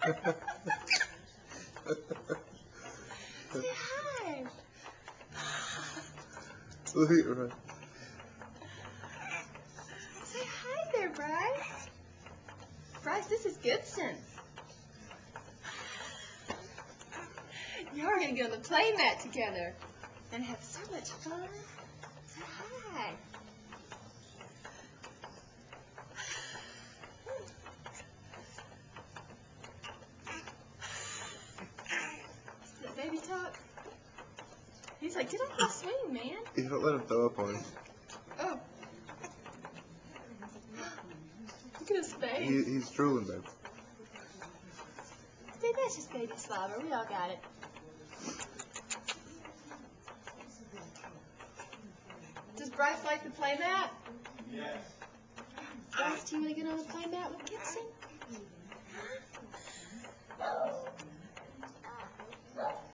Say hi. Look at her. Say hi there, Bryce. Bryce, this is Goodson. You're going to get on the play mat together and have so much fun. Say hi. Is that baby talk? He's like, get off the swing, man. You don't let him throw up on him. Oh. Look at his face. He's drooling, babe. See, that's just baby slobber. We all got it. Does Bryce like the play mat? Yes. Bryce, do you want to get on the play mat with Gibson?